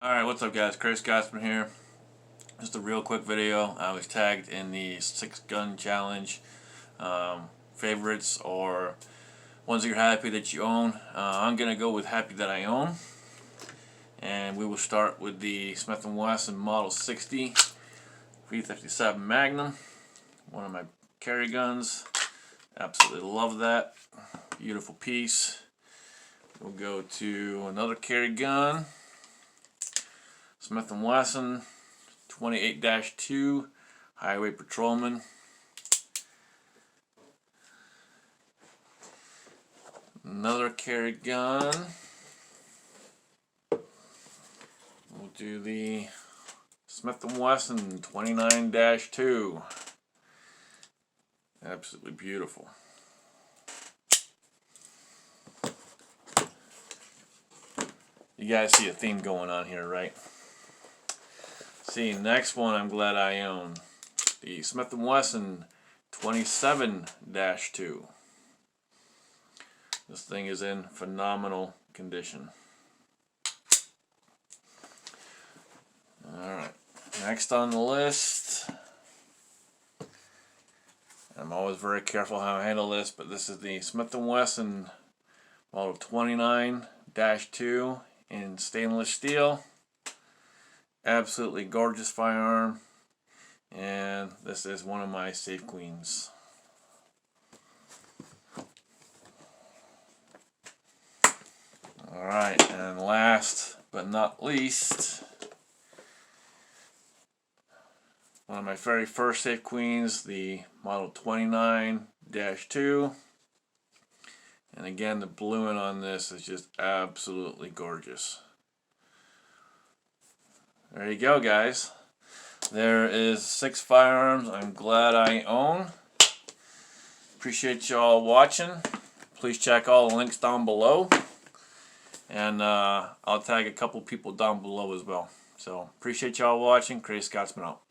Alright, what's up guys? Chris Scotsman here. Just a real quick video. I was tagged in the 6-gun challenge. Favorites or ones that you're happy that you own. I'm going to go with happy that I own. And we will start with the Smith & Wesson Model 60 357 Magnum. One of my carry guns. Absolutely love that. Beautiful piece. We'll go to another carry gun. Smith & Wesson 28-2 Highway Patrolman. Another carry gun. We'll do the Smith & Wesson 29-2. Absolutely beautiful. You guys see a theme going on here, right? See, next one I'm glad I own. The Smith & Wesson 27-2. This thing is in phenomenal condition. Alright, next on the list. I'm always very careful how I handle this, but this is the Smith & Wesson Model 29-2 in stainless steel. Absolutely gorgeous firearm, and this is one of my safe queens. Alright, and last but not least, one of my very first safe queens, the Model 29-2. And again, the bluing on this is just absolutely gorgeous. There you go, guys. There is 6 firearms I'm glad I own. Appreciate y'all watching. Please check all the links down below. And I'll tag a couple people down below as well. So, appreciate y'all watching. Chris Scotsman out.